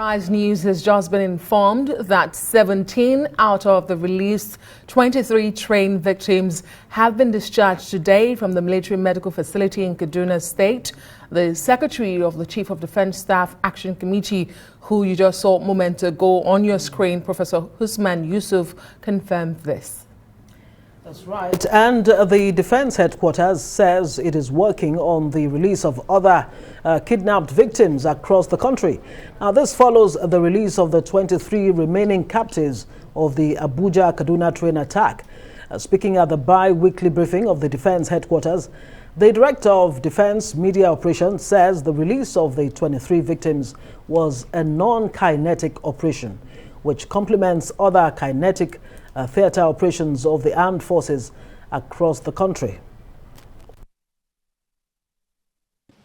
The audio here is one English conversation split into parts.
Sunrise News has just been informed that 17 out of the released 23 train victims have been discharged today from the military medical facility in Kaduna State. The Secretary of the Chief of Defense Staff Action Committee, who you just saw a moment ago on your screen, Professor Usman Yusuf, confirmed this. That's right. And the Defense Headquarters says it is working on the release of other kidnapped victims across the country. Now, this follows the release of the 23 remaining captives of the Abuja-Kaduna train attack. Speaking at the bi-weekly briefing of the Defense Headquarters, the Director of Defense Media Operations says the release of the 23 victims was a non-kinetic operation, which complements other kinetic theater operations of the armed forces across the country.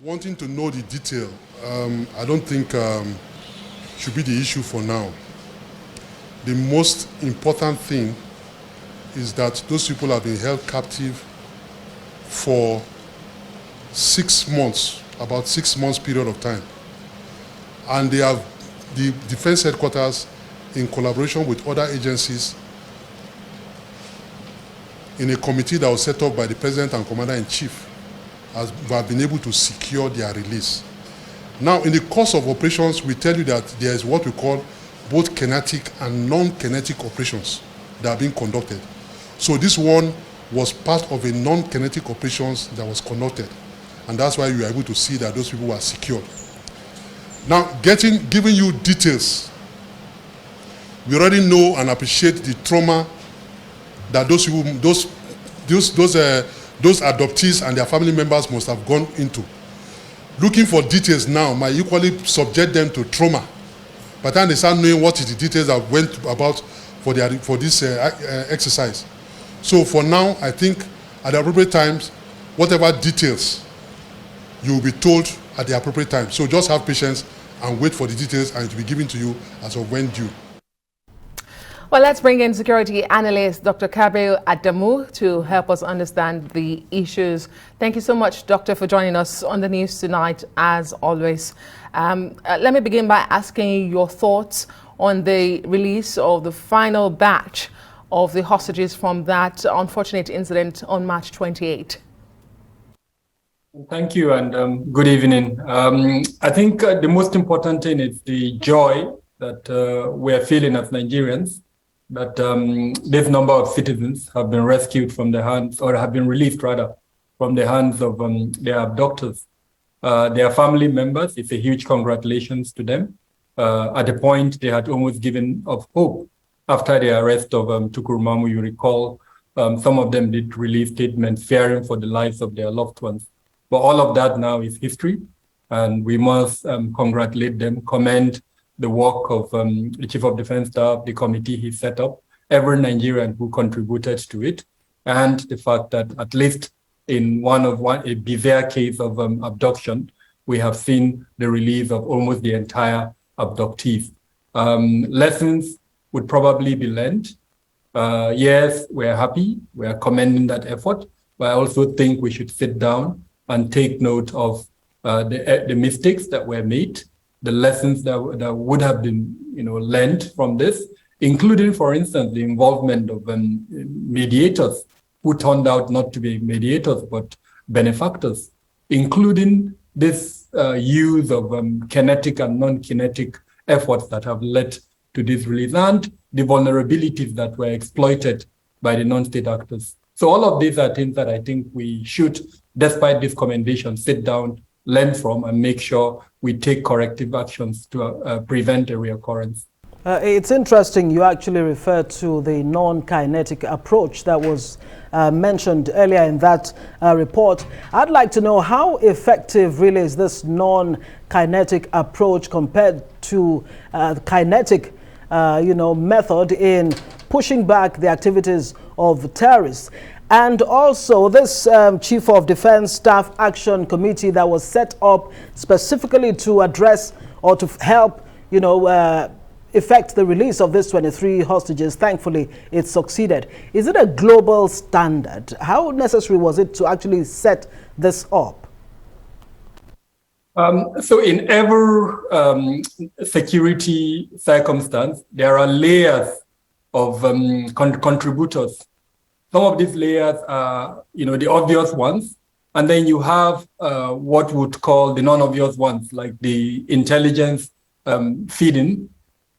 Wanting to know the detail, I don't think should be the issue for now. The most important thing is that those people have been held captive for 6 months, about 6 months period of time. And they have the Defense Headquarters, in collaboration with other agencies, in a committee that was set up by the President and Commander-in-Chief, have been able to secure their release. Now, in the course of operations, we tell you that there is what we call both kinetic and non-kinetic operations that are being conducted. So this one was part of a non-kinetic operations that was conducted. And that's why you are able to see that those people were secured. Now, giving you details, we already know and appreciate the trauma that those adoptees and their family members must have gone into. Looking for details now might equally subject them to trauma. By the time they start knowing what is the details that went about for this exercise. So for now, I think at the appropriate times, whatever details, you will be told at the appropriate time. So just have patience and wait for the details, and it will be given to you as of when due. Well, let's bring in security analyst Dr. Adamu to help us understand the issues. Thank you so much, Doctor, for joining us on the news tonight, as always. Let me begin by asking your thoughts on the release of the final batch of the hostages from that unfortunate incident on March 28. Thank you, and good evening. I think the most important thing is the joy that we're feeling as Nigerians, that this number of citizens have been rescued from the hands, or have been released rather, from the hands of their abductors. Their family members, it's a huge congratulations to them. At a point, they had almost given up hope after the arrest of Tukurumamu. You recall, some of them did release statements fearing for the lives of their loved ones. But all of that now is history, and we must congratulate them, commend the work of the Chief of Defense Staff, the committee he set up, every Nigerian who contributed to it, and the fact that at least in a bizarre case of abduction, we have seen the release of almost the entire abductees. Lessons would probably be learned. Yes, we're happy, we're commending that effort, but I also think we should sit down and take note of the mistakes that were made, the lessons that would have been, learned from this, including, for instance, the involvement of mediators who turned out not to be mediators but benefactors, including this use of kinetic and non-kinetic efforts that have led to this release, and the vulnerabilities that were exploited by the non-state actors. So all of these are things that I think we should, despite this commendation, sit down, learn from, and make sure we take corrective actions to prevent a reoccurrence. It's interesting you actually referred to the non-kinetic approach that was mentioned earlier in that report. I'd like to know how effective really is this non-kinetic approach compared to the kinetic method in pushing back the activities of terrorists. And also this Chief of Defense Staff Action Committee that was set up specifically to address or to help, effect the release of these 23 hostages. Thankfully, it succeeded. Is it a global standard? How necessary was it to actually set this up? So in every security circumstance, there are layers of contributors. Some of these layers are, the obvious ones, and then you have what we would call the non-obvious ones, like the intelligence feeding.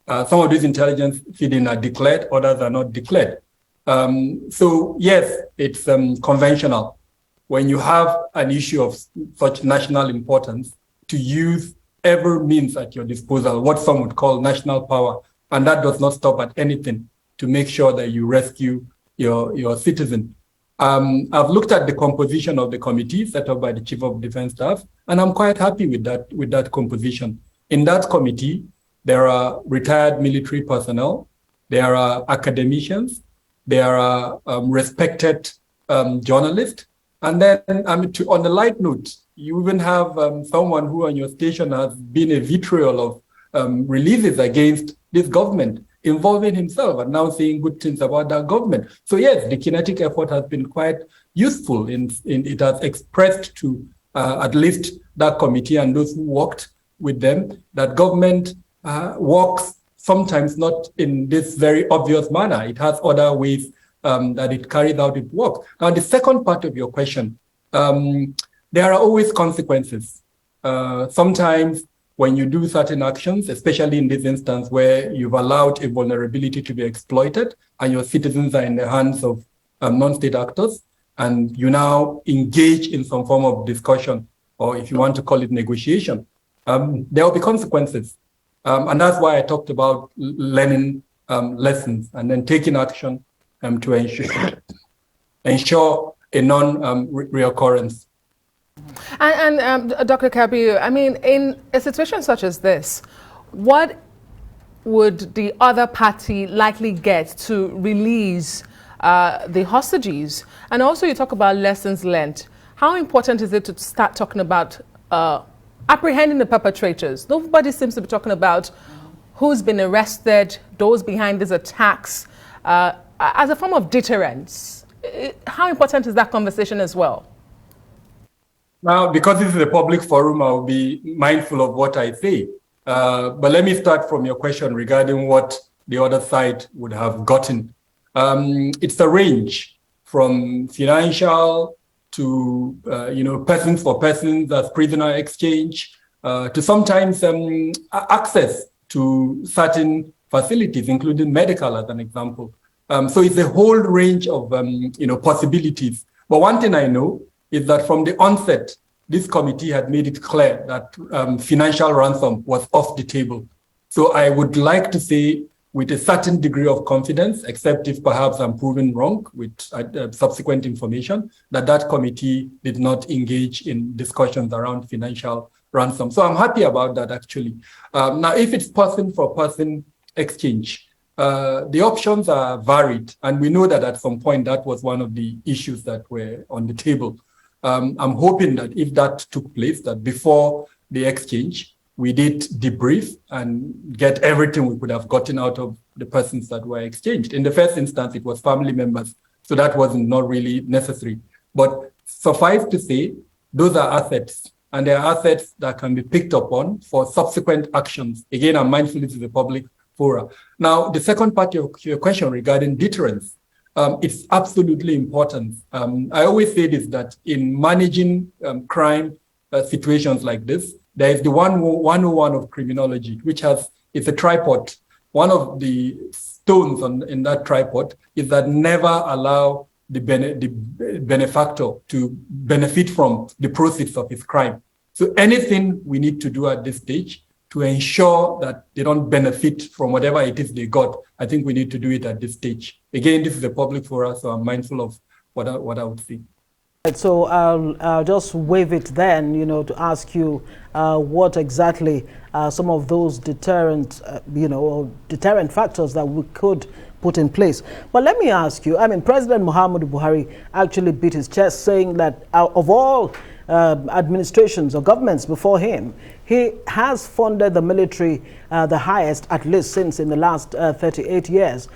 Some of these intelligence feeding are declared, others are not declared. So yes, it's conventional when you have an issue of such national importance to use every means at your disposal, what some would call national power. And that does not stop at anything to make sure that you rescue your citizen. I've looked at the composition of the committee set up by the Chief of Defense Staff, and I'm quite happy with that composition. In that committee, there are retired military personnel, there are academicians, there are respected journalists, and then on the light note, you even have someone who on your station has been a vitriol of releases against this government, involving himself and now saying good things about that government. So yes, the kinetic effort has been quite useful in it has expressed to at least that committee and those who worked with them that government works sometimes not in this very obvious manner. It has other ways that it carries out its work. Now, the second part of your question, there are always consequences. Sometimes when you do certain actions, especially in this instance where you've allowed a vulnerability to be exploited and your citizens are in the hands of non-state actors, and you now engage in some form of discussion, or if you want to call it negotiation, there will be consequences. And that's why I talked about learning lessons and then taking action to ensure a non-reoccurrence. And Dr. Kabiru, I mean, in a situation such as this, what would the other party likely get to release the hostages? And also you talk about lessons learned. How important is it to start talking about apprehending the perpetrators? Nobody seems to be talking about who's been arrested, those behind these attacks, as a form of deterrence. How important is that conversation as well? Now, because this is a public forum, I'll be mindful of what I say. But let me start from your question regarding what the other side would have gotten. It's a range from financial to, persons for persons as prisoner exchange, to sometimes access to certain facilities, including medical as an example. So it's a whole range of, possibilities. But one thing I know is that from the onset, this committee had made it clear that financial ransom was off the table. So I would like to say with a certain degree of confidence, except if perhaps I'm proven wrong with subsequent information, that committee did not engage in discussions around financial ransom. So I'm happy about that, actually. Now, if it's person-for-person exchange, the options are varied. And we know that at some point, that was one of the issues that were on the table. I'm hoping that if that took place, that before the exchange, we did debrief and get everything we could have gotten out of the persons that were exchanged. In the first instance, it was family members, so that wasn't not really necessary. But suffice to say, those are assets, and they are assets that can be picked up on for subsequent actions. Again, I'm mindful this is a public forum. Now, the second part of your question regarding deterrence, it's absolutely important. I always say this, that in managing crime situations like this, there is the 101 of criminology, which it's a tripod. One of the stones in that tripod is that never allow the benefactor to benefit from the proceeds of his crime. So anything we need to do at this stage to ensure that they don't benefit from whatever it is they got, I think we need to do it at this stage. Again, this is a public forum, so I'm mindful of what I would say. So I'll just waive it then, to ask you what exactly some of those deterrent, deterrent factors that we could put in place. But let me ask you, President Muhammadu Buhari actually beat his chest saying that of all administrations or governments before him, he has funded the military the highest, at least since in the last 38 years.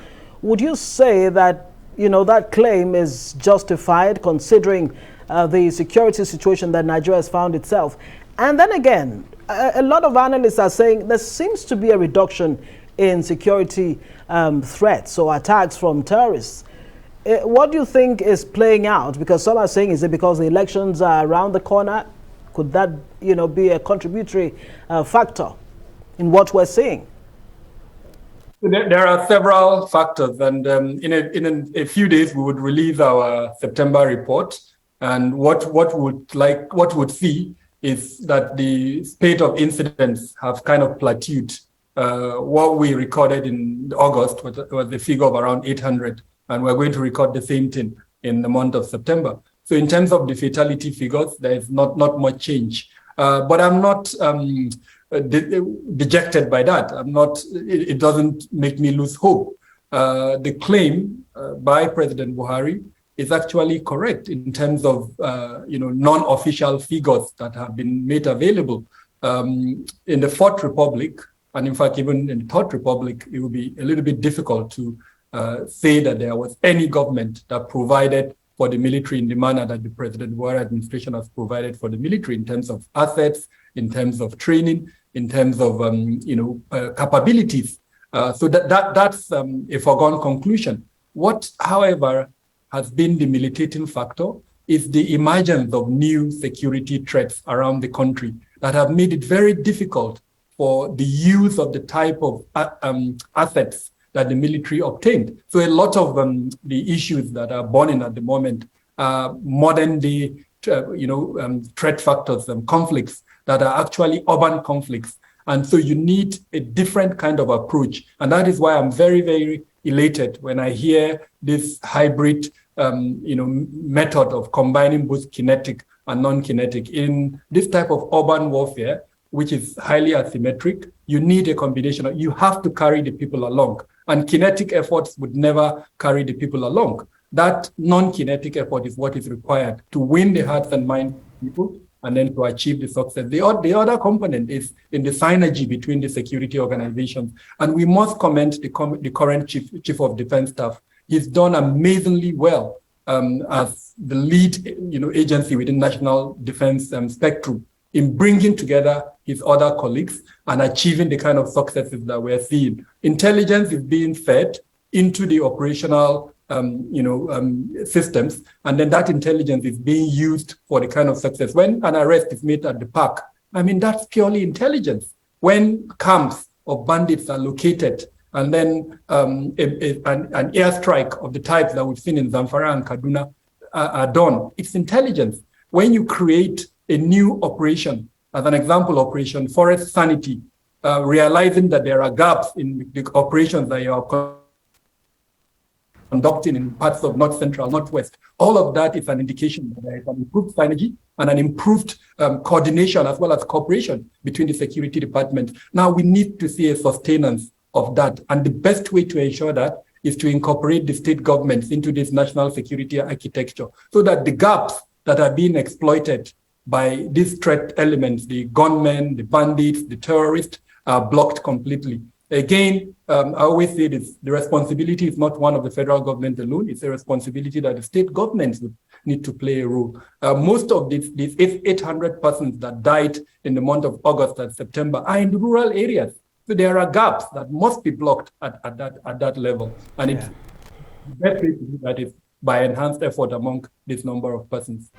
Would you say that that claim is justified considering the security situation that Nigeria has found itself? And then again, a lot of analysts are saying there seems to be a reduction in security threats or attacks from terrorists. What do you think is playing out? Because some are saying, is it because the elections are around the corner? Could that, be a contributory factor in what we're seeing? There are several factors, and in a few days we would release our September report. And what would see is that the spate of incidents have kind of plateaued. What we recorded in August was the figure of around 800, and we're going to record the same thing in the month of September. So in terms of the fatality figures, there is not much change. But I'm not dejected by that. It doesn't make me lose hope. The claim by President Buhari is actually correct in terms of non-official figures that have been made available. In the Fourth Republic, and in fact, even in the Third Republic, it would be a little bit difficult to say that there was any government that provided for the military in the manner that the President Buhari administration has provided for the military in terms of assets, in terms of training, in terms of capabilities. So that's a foregone conclusion. What, however, has been the militating factor is the emergence of new security threats around the country that have made it very difficult for the use of the type of assets that the military obtained. So a lot of the issues that are burning at the moment are modern day, threat factors and conflicts that are actually urban conflicts. And so you need a different kind of approach. And that is why I'm very, very elated when I hear this hybrid, method of combining both kinetic and non-kinetic. In this type of urban warfare, which is highly asymmetric, you need a combination you have to carry the people along. And kinetic efforts would never carry the people along. That non-kinetic effort is what is required to win the hearts and minds of people and then to achieve the success. The other component is in the synergy between the security organizations. And we must commend the current chief of defense staff. He's done amazingly well as the lead agency within national defense spectrum in bringing together his other colleagues and achieving the kind of successes that we're seeing. Intelligence is being fed into the operational systems, and then that intelligence is being used for the kind of success. When an arrest is made at the park, that's purely intelligence. When camps of bandits are located, and then an airstrike of the type that we've seen in Zamfara and Kaduna are done, it's intelligence. When you create a new operation, as an example, Operation Forest Sanity, realizing that there are gaps in the operations that you are conducting in parts of North Central, Northwest, all of that is an indication that there is an improved synergy and an improved coordination as well as cooperation between the security departments. Now we need to see a sustenance of that. And the best way to ensure that is to incorporate the state governments into this national security architecture so that the gaps that are being exploited by these threat elements, the gunmen, the bandits, the terrorists, are blocked completely. Again, I always say this, the responsibility is not one of the federal government alone. It's a responsibility that the state governments would need to play a role. Most of these 800 persons that died in the month of August and September are in the rural areas. So there are gaps that must be blocked at that level. And it's the best way to do that is by enhanced effort among this number of persons.